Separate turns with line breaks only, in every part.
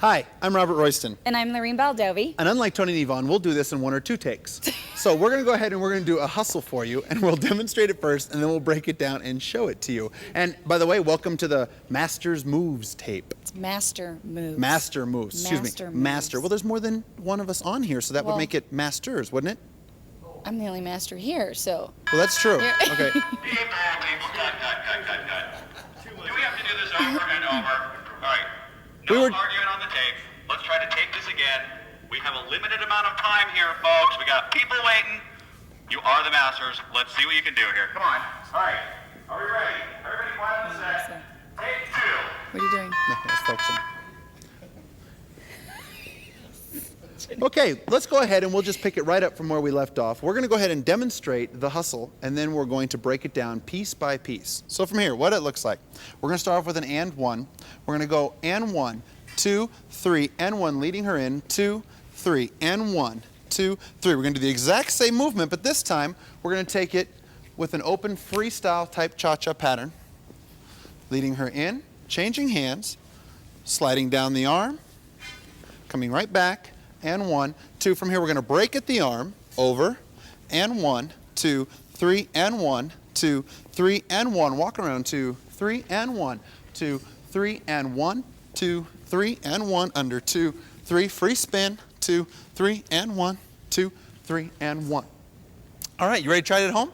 Hi, I'm Robert Royston.
And I'm Laureen Baldovi.
And unlike Tony and Yvonne, we'll do this in 1 or 2 takes. So we're going to go ahead and we're going to do a hustle for you, and we'll demonstrate it first, and then we'll break it down and show it to you. And by the way, welcome to the Masters Moves tape.
It's Master Moves.
Master Moves. Excuse me. Master. Well, there's more than one of us on here, so that would make it Masters, wouldn't it?
I'm the only master here, so.
Well, that's true.
Yeah.
Okay.
People, cut. Do we have to do this over and over? All right. No arguing on the tape. Let's try to take this again. We have a limited amount of time here, folks. We got people waiting. You are the masters. Let's see what you can do here. Come on. All right. Are we ready? Everybody quiet on the set. Take 2.
What are you doing?
Nothing, it's focusing. Okay, let's go ahead and we'll just pick it right up from where we left off. We're going to go ahead and demonstrate the hustle, and then we're going to break it down piece by piece. So from here, what it looks like. We're going to start off with an and 1. We're going to go and 1, 2, 3, and 1, leading her in, 2, 3, and 1, 2, 3. We're going to do the exact same movement, but this time we're going to take it with an open freestyle type cha-cha pattern. Leading her in, changing hands, sliding down the arm, coming right back, and 1, 2. From here, we're going to break at the arm, over, and 1, 2, 3, and 1, 2, 3, and 1. Walk around, 2, 3, and 1, 2, 3, and 1, 2, 3, and 1, under 2, 3, free spin, 2, 3, and 1, 2, 3, and 1. All right, you ready to try it at home?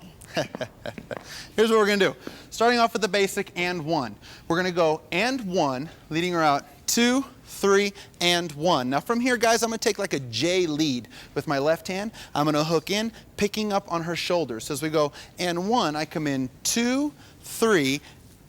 Here's what we're going to do. Starting off with the basic and 1. We're going to go and 1, leading her out, 2, 3, and 1. Now from here, guys, I'm going to take like a J lead with my left hand. I'm going to hook in, picking up on her shoulders. So as we go and 1, I come in 2, 3,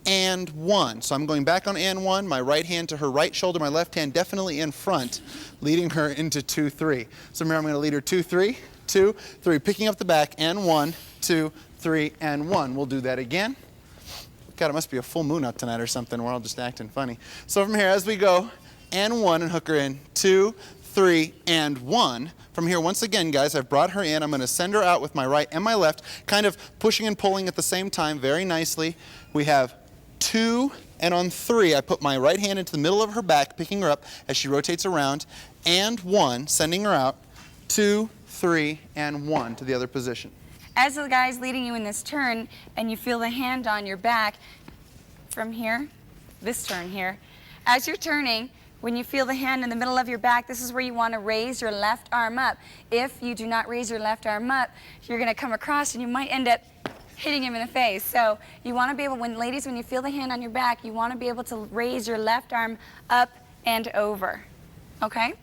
and 1. So I'm going back on and 1, my right hand to her right shoulder, my left hand definitely in front, leading her into 2, 3. So remember, I'm going to lead her 2, 3, 2, 3, picking up the back, and 1, 2, 3, and 1. We'll do that again. God, it must be a full moon out tonight or something. We're all just acting funny. So from here, as we go, and 1, and hook her in, 2, 3, and 1. From here, once again, guys, I've brought her in. I'm going to send her out with my right and my left, kind of pushing and pulling at the same time very nicely. We have 2, and on 3, I put my right hand into the middle of her back, picking her up as she rotates around, and 1, sending her out, 2, 3, and 1 to the other position.
As the guy's leading you in this turn, and you feel the hand on your back, from here, this turn here, as you're turning, when you feel the hand in the middle of your back, this is where you want to raise your left arm up. If you do not raise your left arm up, you're going to come across and you might end up hitting him in the face. So you want to be able, ladies, when you feel the hand on your back, you want to be able to raise your left arm up and over. Okay?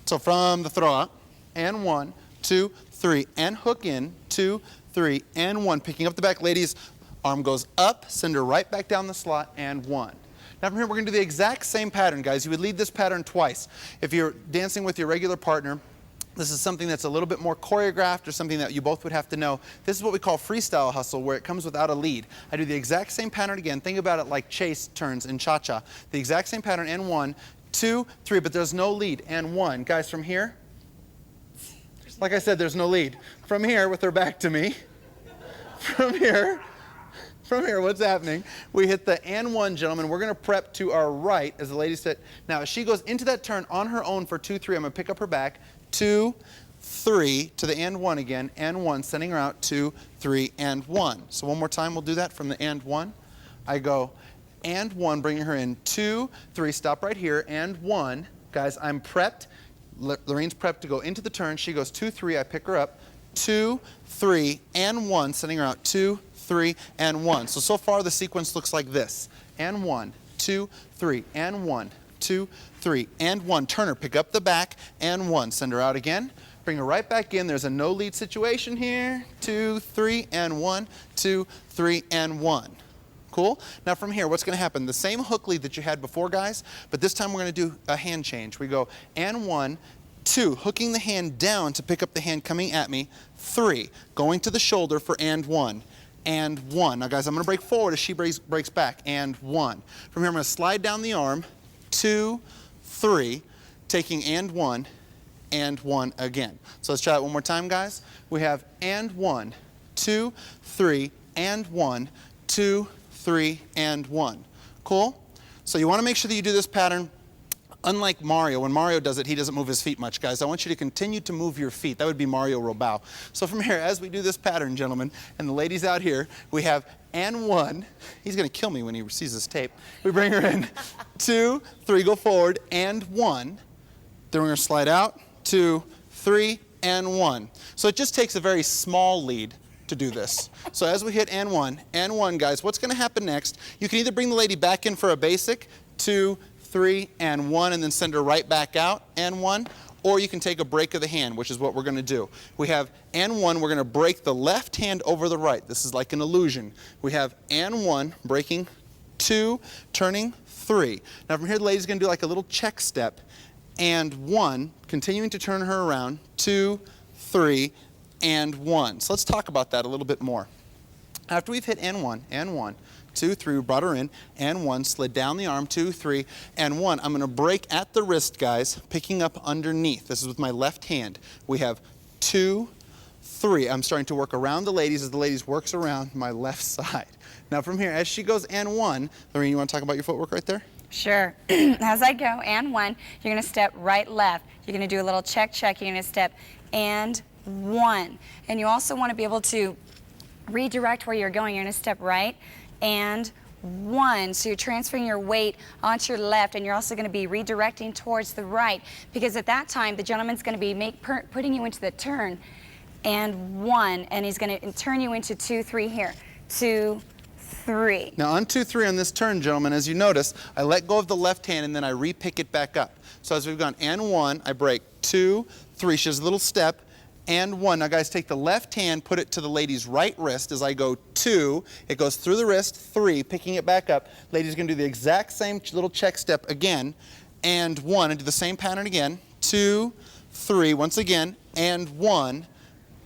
So from the throw out, and 1, 2, 3, and hook in, 2, 3, and 1. Picking up the back, ladies, arm goes up, send her right back down the slot, and 1. Now from here, we're going to do the exact same pattern, guys. You would lead this pattern twice. If you're dancing with your regular partner, this is something that's a little bit more choreographed or something that you both would have to know. This is what we call freestyle hustle, where it comes without a lead. I do the exact same pattern again. Think about it like chase turns in cha-cha. The exact same pattern, and 1, 2, 3, but there's no lead, and 1. Guys, from here, like I said, there's no lead. From here, with her back to me, from here, what's happening? We hit the and 1, gentlemen. We're going to prep to our right, as the lady said. Now, as she goes into that turn on her own for 2, 3, I'm going to pick up her back, 2, 3, to the and 1 again, and 1, sending her out, 2, 3, and 1. So one more time, we'll do that from the and 1. I go and 1, bringing her in, 2, 3, stop right here, and 1. Guys, I'm prepped. Lorraine's prepped to go into the turn. She goes 2, 3, I pick her up, 2, 3, and 1, sending her out, 2, 3, and 1. So far the sequence looks like this. And 1, 2, 3, and 1, 2, 3, and 1. Turn her, pick up the back, and 1. Send her out again. Bring her right back in. There's a no lead situation here. 2, 3, and 1, 2, 3, and 1. Cool? Now from here, what's going to happen? The same hook lead that you had before, guys, but this time we're going to do a hand change. We go and 1, 2, hooking the hand down to pick up the hand coming at me. 3, going to the shoulder for and 1. And 1. Now, guys, I'm going to break forward as she breaks back. And 1. From here, I'm going to slide down the arm. 2, 3, taking and 1 again. So let's try it one more time, guys. We have and 1, 2, 3, and 1, 2, 3, and 1. Cool? So you want to make sure that you do this pattern Unlike Mario, when Mario does it, he doesn't move his feet much, guys. I want you to continue to move your feet. That would be Mario Robalbo. So from here, as we do this pattern, gentlemen, and the ladies out here, we have and 1. He's going to kill me when he sees this tape. We bring her in, 2, 3, go forward, and 1. Then we're going to slide out, 2, 3, and 1. So it just takes a very small lead to do this. So as we hit and 1, guys, what's going to happen next? You can either bring the lady back in for a basic, 2, 3, and 1, and then send her right back out, and 1. Or you can take a break of the hand, which is what we're going to do. We have and 1, we're going to break the left hand over the right. This is like an illusion. We have and 1, breaking 2, turning 3. Now from here, the lady's going to do like a little check step, and 1, continuing to turn her around, 2, 3, and 1. So let's talk about that a little bit more. After we've hit and 1, 2, 3, we brought her in, and 1, slid down the arm, 2, 3, and 1. I'm going to break at the wrist, guys, picking up underneath. This is with my left hand. We have 2, 3. I'm starting to work around the ladies as the ladies works around my left side. Now from here, as she goes and 1, Laureen, you want to talk about your footwork right there?
Sure. As I go, and 1, you're going to step right, left. You're going to do a little check, check. You're going to step and 1. And you also want to be able to redirect where you're going. You're going to step right and 1. So you're transferring your weight onto your left, and you're also going to be redirecting towards the right, because at that time the gentleman's going to be putting you into the turn and 1, and he's going to turn you into 2, 3 here. 2, 3.
Now on 2, 3 on this turn, gentlemen, as you notice, I let go of the left hand and then I re-pick it back up. So as we've gone and 1, I break 2, 3. She has a little step. And 1. Now guys, take the left hand, put it to the lady's right wrist. As I go 2, it goes through the wrist, 3, picking it back up. Lady's going to do the exact same little check step again, and 1, and do the same pattern again, 2, 3, once again, and 1,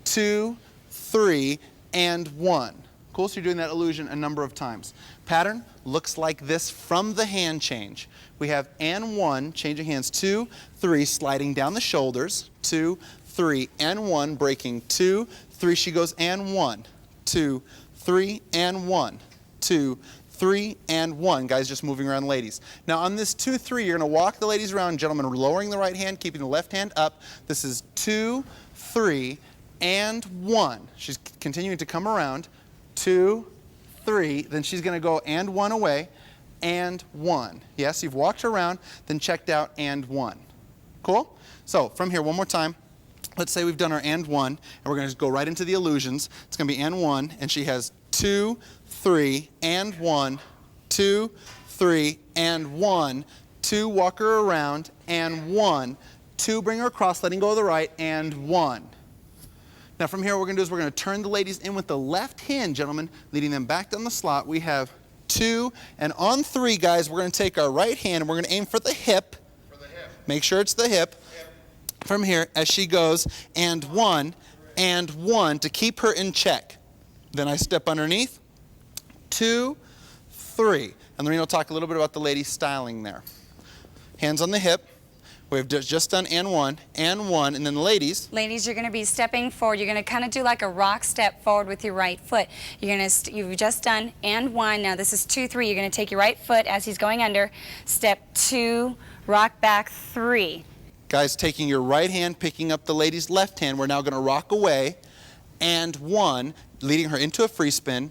2, 3, and 1. Cool, so you're doing that illusion a number of times. Pattern looks like this from the hand change. We have and 1, changing hands, 2, 3, sliding down the shoulders, 2, 3, and 1, breaking 2, 3, she goes and 1, 2, 3, and 1, 2, 3, and 1. Guys, just moving around ladies. Now on this 2, 3, you're going to walk the ladies around, gentlemen, lowering the right hand, keeping the left hand up. This is 2, 3, and 1. She's continuing to come around, 2, 3, then she's going to go and 1 away, and 1. Yes, you've walked her around, then checked out and 1. Cool? So from here, one more time. Let's say we've done our and 1, and we're going to go right into the illusions. It's going to be and 1, and she has 2, 3, and 1, 2, 3, and 1, 2, walk her around, and 1, 2, bring her across, letting go of the right, and 1. Now from here, what we're going to do is we're going to turn the ladies in with the left hand, gentlemen, leading them back down the slot. We have 2, and on 3, guys, we're going to take our right hand, and we're going to aim for the hip. Make sure it's the hip. From here, as she goes, and 1, to keep her in check. Then I step underneath, 2, 3. And Lorena will talk a little bit about the lady styling there. Hands on the hip. We've just done and 1, and then the ladies.
Ladies, you're going to be stepping forward. You're going to kind of do like a rock step forward with your right foot. You've just done and 1. Now this is 2, 3. You're going to take your right foot as he's going under. Step 2, rock back 3.
Guys, taking your right hand, picking up the lady's left hand, we're now going to rock away, and 1, leading her into a free spin,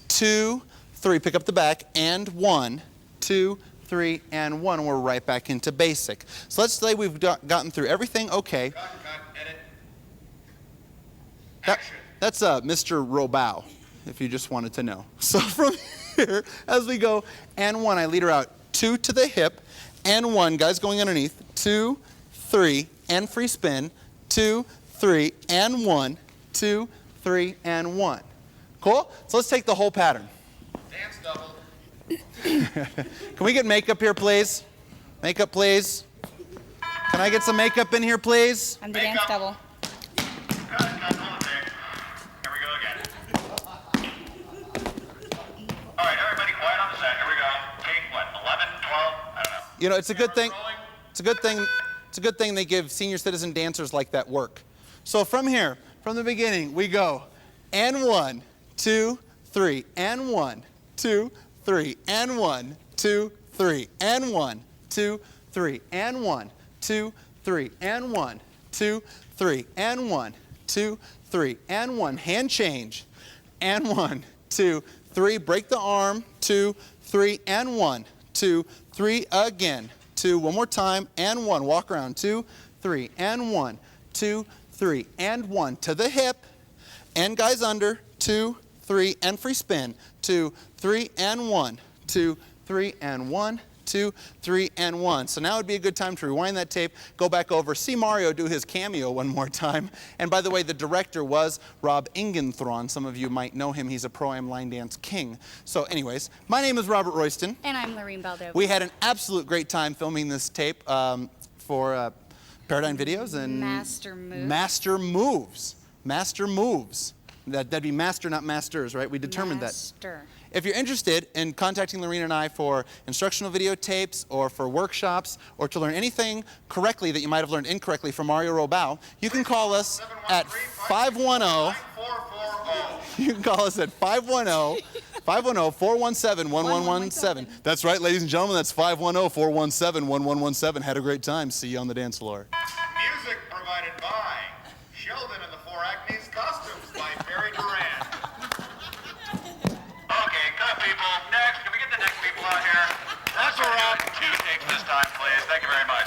2, 3, pick up the back, and 1, 2, 3, and 1, and we're right back into basic. So let's say we've gotten through everything okay.
Cut, edit. Action.
That's Mr. Robalbo, if you just wanted to know. So from here, as we go, and 1, I lead her out, 2 to the hip, and 1, guys going underneath, 2, 3, and free spin, 2, 3, and 1, 2, 3, and 1. Cool? So let's take the whole pattern.
Dance double.
Can we get makeup here, please? Makeup, please. Can I get some makeup in here, please?
I'm the dance double.
Cut on the tape. Here we go again. All right, everybody quiet on the set. Here we go. Take what, 11, 12? I don't know.
You know, it's a good thing.
Rolling.
It's a good thing. It's a good thing they give senior citizen dancers like that work. So from here, from the beginning, we go and 1, 2, 3, and 1, 2, 3, and 1, 2, 3, and 1, 2, 3. 3, and 1, 2, 3, and 1, 2, 3, and 1, 2, 3, and 1. Hand change. And 1, 2, 3. Break the arm. 2, 3, and 1, 2, 3. Again. 2. One more time. And 1. Walk around. 2, 3, and 1, 2, 3, and 1. To the hip. And guys under. 2, 3, and free spin. 2, 3, and 1, 2, 3, and 1, 2, 3, and 1. So now would be a good time to rewind that tape, go back over, see Mario do his cameo one more time. And by the way, the director was Rob Ingenthron. Some of you might know him. He's a pro-am line dance king. So anyways, my name is Robert Royston.
And I'm Laureen Baldovi.
We had an absolute great time filming this tape for Paradigm Videos and
Master Moves.
Master Moves. Master Moves. That'd be master, not masters, right? We determined
Master.
that. If you're interested in contacting Laureen and I for instructional videotapes or for workshops or to learn anything correctly that you might have learned incorrectly from Mario Robau, you can call us at 510. You can call us at 510-417-1117. That's right, ladies and gentlemen, that's 510-417-1117. Had a great time. See you on the dance floor.
Music provided by Sheldon and the Four Acnes, costumes by Barry Duran. Okay, cut people. Next, can we get the next people out here? That's a wrap. 2 takes this time, please. Thank you very much.